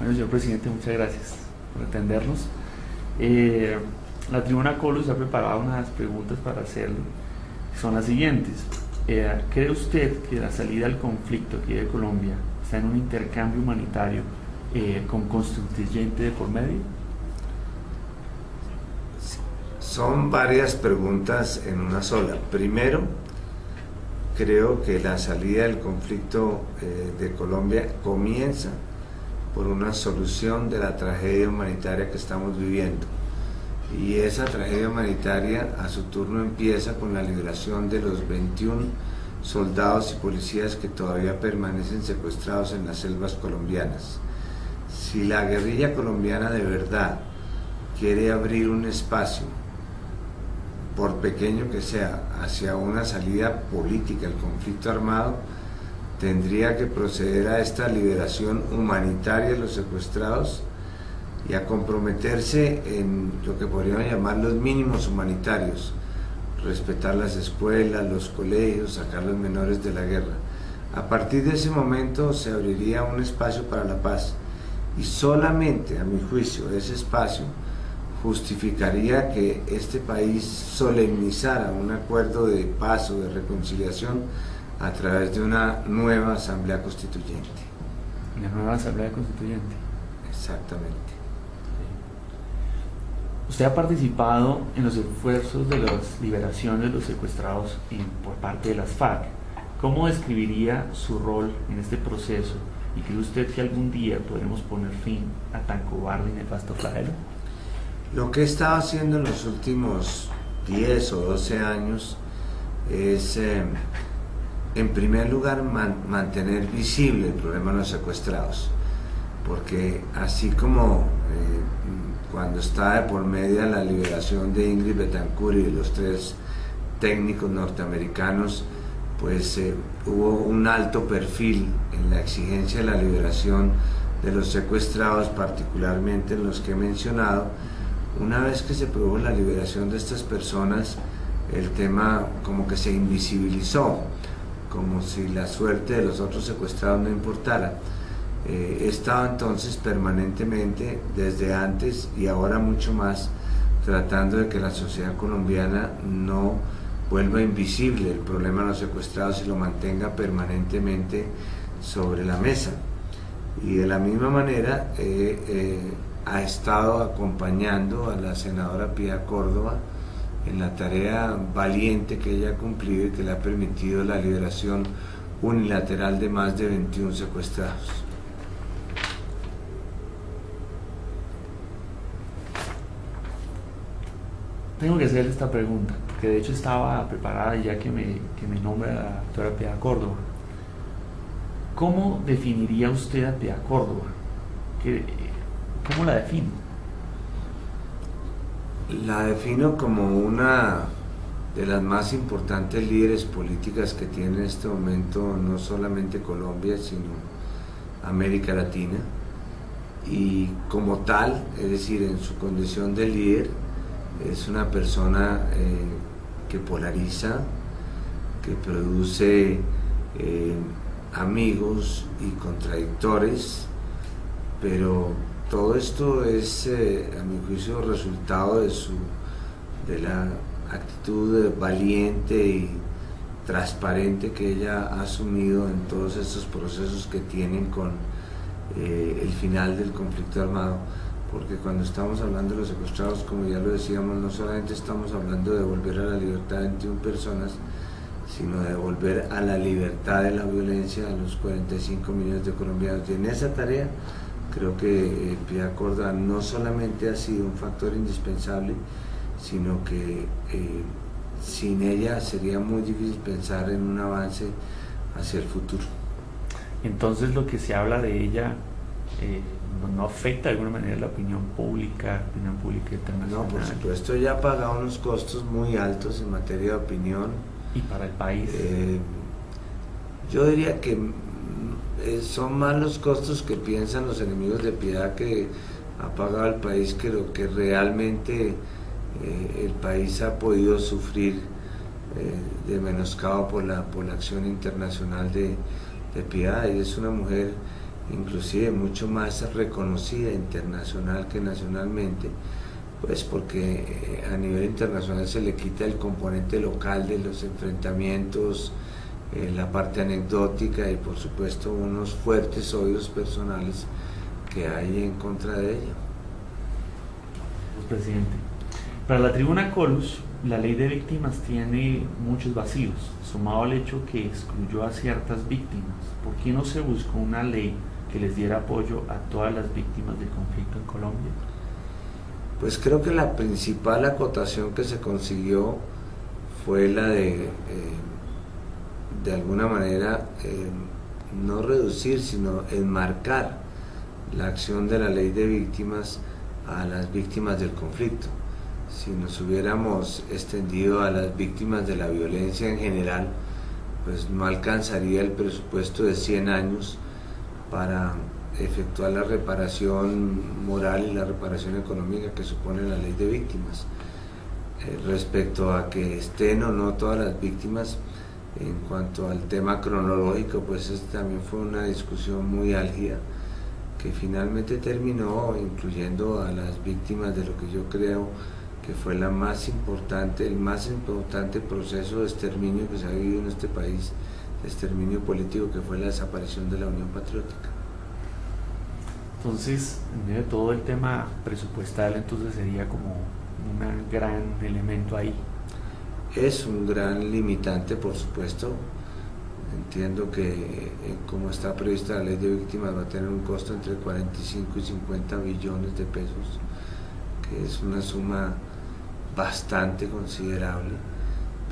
Bueno, señor presidente, muchas gracias por atendernos. La Tribuna Colus ha preparado unas preguntas para hacerle, que son las siguientes. ¿Cree usted que la salida del conflicto aquí de Colombia está en un intercambio humanitario con constituyente de por medio? Son varias preguntas en una sola. Primero, creo que la salida del conflicto de Colombia comienza por una solución de la tragedia humanitaria que estamos viviendo. Y esa tragedia humanitaria a su turno empieza con la liberación de los 21 soldados y policías que todavía permanecen secuestrados en las selvas colombianas. Si la guerrilla colombiana de verdad quiere abrir un espacio, por pequeño que sea, hacia una salida política al conflicto armado, tendría que proceder a esta liberación humanitaria de los secuestrados y a comprometerse en lo que podríamos llamar los mínimos humanitarios: respetar las escuelas, los colegios, sacar a los menores de la guerra. A partir de ese momento se abriría un espacio para la paz, y solamente, a mi juicio, ese espacio justificaría que este país solemnizara un acuerdo de paz o de reconciliación a través de una nueva Asamblea Constituyente. ¿La nueva Asamblea Constituyente? Exactamente. Usted ha participado en los esfuerzos de la liberación de los secuestrados por parte de las FARC. ¿Cómo describiría su rol en este proceso? ¿Y cree usted que algún día podremos poner fin a tan cobarde y nefasto flagelo? Lo que he estado haciendo en los últimos 10 o 12 años es, en primer lugar, mantener visible el problema de los secuestrados, porque así como cuando estaba de por medio la liberación de Ingrid Betancourt y de los 3 técnicos norteamericanos, pues hubo un alto perfil en la exigencia de la liberación de los secuestrados, particularmente en los que he mencionado. Una vez que se produjo la liberación de estas personas, el tema como que se invisibilizó, como si la suerte de los otros secuestrados no importara. He estado entonces permanentemente, desde antes y ahora mucho más, tratando de que la sociedad colombiana no vuelva invisible el problema de los secuestrados y lo mantenga permanentemente sobre la mesa. Y de la misma manera ha estado acompañando a la senadora Piedad Córdoba en la tarea valiente que ella ha cumplido y que le ha permitido la liberación unilateral de más de 21 secuestrados. Tengo que hacerle esta pregunta, porque de hecho estaba preparada ya que me nombra la doctora Piedad Córdoba. ¿Cómo definiría usted a Piedad Córdoba? ¿Cómo la define? La defino como una de las más importantes líderes políticas que tiene en este momento no solamente Colombia, sino América Latina. Y como tal, es decir, en su condición de líder, es una persona que polariza, que produce amigos y contradictores, pero todo esto es, a mi juicio, resultado de la actitud valiente y transparente que ella ha asumido en todos estos procesos que tienen con el final del conflicto armado. Porque cuando estamos hablando de los secuestrados, como ya lo decíamos, no solamente estamos hablando de devolver a la libertad a 21 personas, sino de devolver a la libertad de la violencia a los 45 millones de colombianos. Y en esa tarea creo que Piedad Córdoba no solamente ha sido un factor indispensable, sino que sin ella sería muy difícil pensar en un avance hacia el futuro. Entonces lo que se habla de ella no afecta de alguna manera la opinión pública internacional. No, por supuesto, ella ha pagado unos costos muy altos en materia de opinión. ¿Y para el país? Yo diría que son más los costos que piensan los enemigos de Piedad que ha pagado el país que lo que realmente el país ha podido sufrir de menoscabo por la acción internacional de Piedad. Ella es una mujer inclusive mucho más reconocida internacional que nacionalmente, pues porque a nivel internacional se le quita el componente local de los enfrentamientos, la parte anecdótica y por supuesto unos fuertes odios personales que hay en contra de ella. Presidente, para la Tribuna Colus, la ley de víctimas tiene muchos vacíos, sumado al hecho que excluyó a ciertas víctimas. ¿Por qué no se buscó una ley que les diera apoyo a todas las víctimas del conflicto en Colombia? Pues creo que la principal acotación que se consiguió fue la de alguna manera, no reducir, sino enmarcar la acción de la ley de víctimas a las víctimas del conflicto. Si nos hubiéramos extendido a las víctimas de la violencia en general, pues no alcanzaría el presupuesto de 100 años para efectuar la reparación moral y la reparación económica que supone la ley de víctimas. Respecto a que estén o no todas las víctimas, en cuanto al tema cronológico, pues también fue una discusión muy álgida que finalmente terminó incluyendo a las víctimas de lo que yo creo que fue el más importante proceso de exterminio que se ha vivido en este país, de exterminio político, que fue la desaparición de la Unión Patriótica. Entonces, en medio de todo el tema presupuestal, entonces sería como un gran elemento ahí. Es un gran limitante, por supuesto. Entiendo que como está prevista la ley de víctimas va a tener un costo entre 45 y 50 billones de pesos, que es una suma bastante considerable,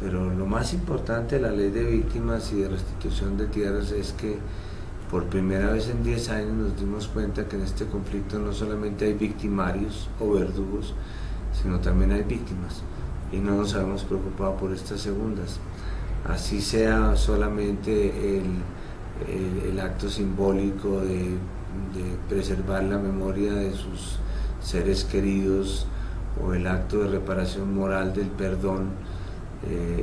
pero lo más importante de la ley de víctimas y de restitución de tierras es que por primera vez en 10 años nos dimos cuenta que en este conflicto no solamente hay victimarios o verdugos, sino también hay víctimas, y no nos habíamos preocupado por estas segundas. Así sea solamente el acto simbólico de preservar la memoria de sus seres queridos, o el acto de reparación moral del perdón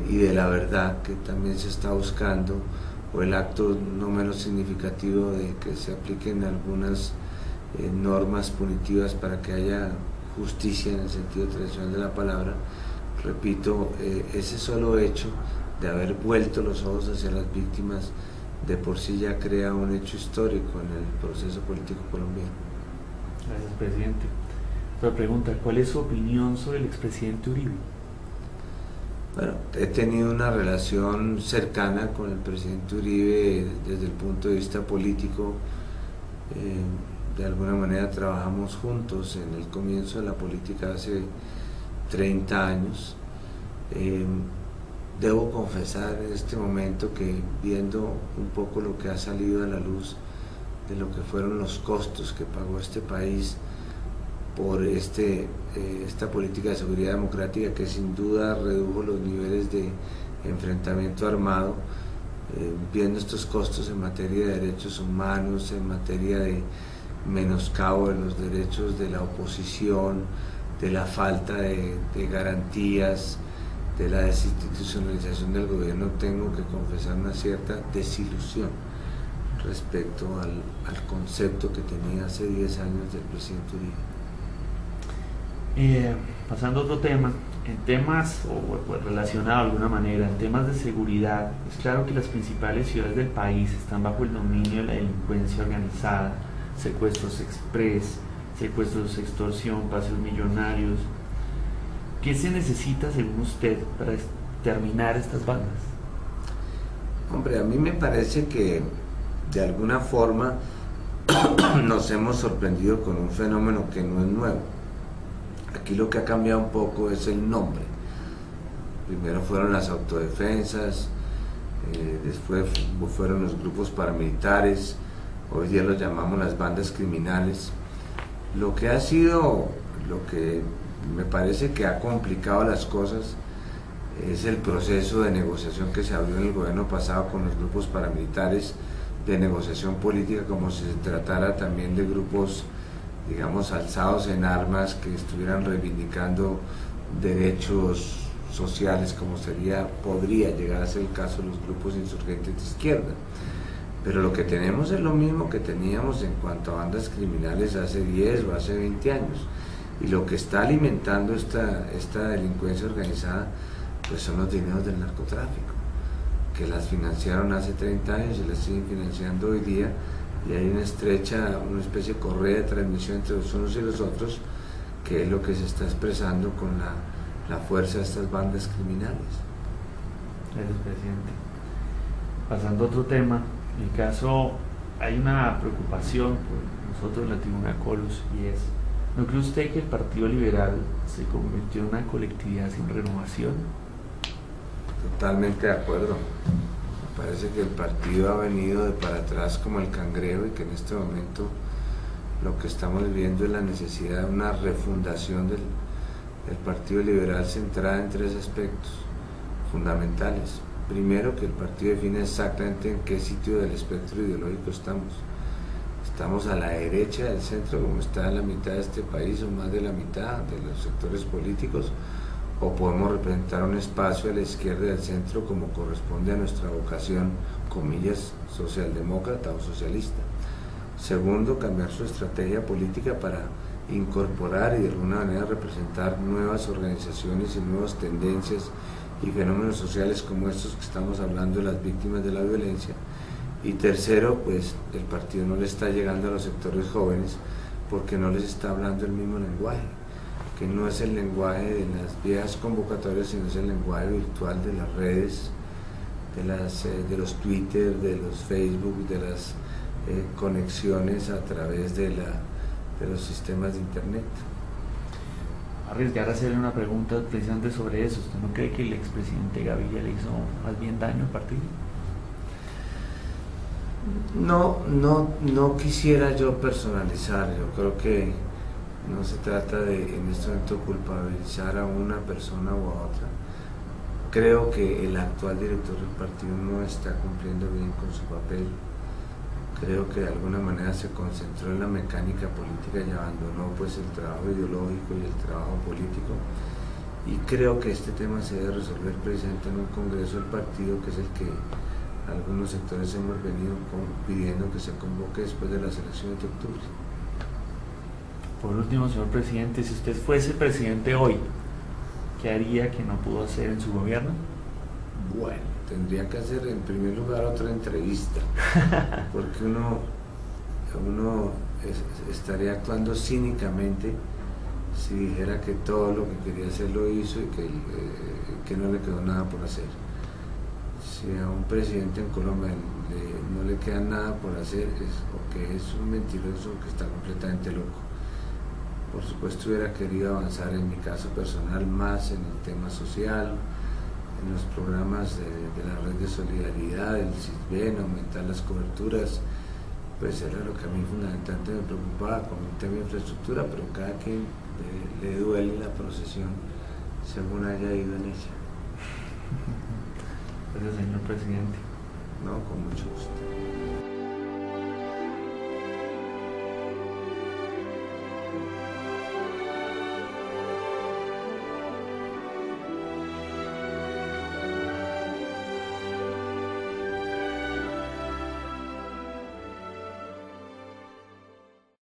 y de la verdad que también se está buscando, o el acto no menos significativo de que se apliquen algunas normas punitivas para que haya justicia en el sentido tradicional de la palabra. Repito, ese solo hecho de haber vuelto los ojos hacia las víctimas de por sí ya crea un hecho histórico en el proceso político colombiano. Gracias, presidente. Otra pregunta, ¿cuál es su opinión sobre el expresidente Uribe? Bueno, he tenido una relación cercana con el presidente Uribe desde el punto de vista político. De alguna manera trabajamos juntos en el comienzo de la política hace 30 años. Debo confesar en este momento que viendo un poco lo que ha salido a la luz de lo que fueron los costos que pagó este país por esta política de seguridad democrática, que sin duda redujo los niveles de enfrentamiento armado, viendo estos costos en materia de derechos humanos, en materia de menoscabo de los derechos de la oposición, de la falta de garantías, de la desinstitucionalización del gobierno, tengo que confesar una cierta desilusión respecto al concepto que tenía hace 10 años del presidente Uribe. Pasando a otro tema, en temas, o relacionado de alguna manera, en temas de seguridad, es claro que las principales ciudades del país están bajo el dominio de la delincuencia organizada, secuestros express, secuestros, extorsión, paseos millonarios. ¿Qué se necesita, según usted, para terminar estas bandas? Hombre, a mí me parece que de alguna forma nos hemos sorprendido con un fenómeno que no es nuevo. Aquí lo que ha cambiado un poco es el nombre. Primero fueron las autodefensas, después fueron los grupos paramilitares, hoy día los llamamos las bandas criminales. Lo que me parece que ha complicado las cosas es el proceso de negociación que se abrió en el gobierno pasado con los grupos paramilitares, de negociación política, como si se tratara también de grupos, digamos, alzados en armas que estuvieran reivindicando derechos sociales, como podría llegar a ser el caso de los grupos insurgentes de izquierda. Pero lo que tenemos es lo mismo que teníamos en cuanto a bandas criminales hace 10 o hace 20 años. Y lo que está alimentando esta delincuencia organizada, pues son los dineros del narcotráfico, que las financiaron hace 30 años y las siguen financiando hoy día, y hay una especie de correa de transmisión entre los unos y los otros, que es lo que se está expresando con la fuerza de estas bandas criminales. Gracias, presidente. Pasando a otro tema, en el caso hay una preocupación por nosotros en la Tribuna Colus, y es: ¿no cree usted que el Partido Liberal se convirtió en una colectividad sin renovación? Totalmente de acuerdo. Me parece que el partido ha venido de para atrás como el cangrejo, y que en este momento lo que estamos viendo es la necesidad de una refundación del Partido Liberal, centrada en 3 aspectos fundamentales. Primero, que el partido define exactamente en qué sitio del espectro ideológico estamos. Estamos a la derecha del centro, como está en la mitad de este país, o más de la mitad de los sectores políticos, o podemos representar un espacio a la izquierda del centro, como corresponde a nuestra vocación, comillas, socialdemócrata o socialista. Segundo, cambiar su estrategia política para incorporar y de alguna manera representar nuevas organizaciones y nuevas tendencias y fenómenos sociales como estos que estamos hablando, de las víctimas de la violencia. Y tercero, pues el partido no le está llegando a los sectores jóvenes porque no les está hablando el mismo lenguaje, que no es el lenguaje de las viejas convocatorias, sino es el lenguaje virtual de las redes, de los Twitter, de los Facebook, de las conexiones a través de los sistemas de internet. Arriesgar a hacerle una pregunta precisamente sobre eso. ¿Usted no cree que el expresidente Gaviria le hizo más bien daño al partido? No quisiera yo personalizar. Yo creo que no se trata de en este momento culpabilizar a una persona o a otra. Creo que el actual director del partido no está cumpliendo bien con su papel. Creo que de alguna manera se concentró en la mecánica política y abandonó pues el trabajo ideológico y el trabajo político, y creo que este tema se debe resolver precisamente en un congreso del partido, que es el que algunos sectores hemos venido pidiendo que se convoque después de las elecciones de octubre. Por último, señor presidente, si usted fuese presidente hoy, ¿qué haría que no pudo hacer en su gobierno? Bueno, tendría que hacer en primer lugar otra entrevista, porque uno estaría actuando cínicamente si dijera que todo lo que quería hacer lo hizo y que no le quedó nada por hacer. Si a un presidente en Colombia no le queda nada por hacer, o que es un mentiroso, que está completamente loco. Por supuesto hubiera querido avanzar, en mi caso personal, más en el tema social, en los programas de la red de solidaridad, el CISBEN, aumentar las coberturas, pues era lo que a mí fundamentalmente me preocupaba con el tema de infraestructura, pero cada quien le duele la procesión según haya ido en ella. Gracias, señor presidente. No, con mucho gusto.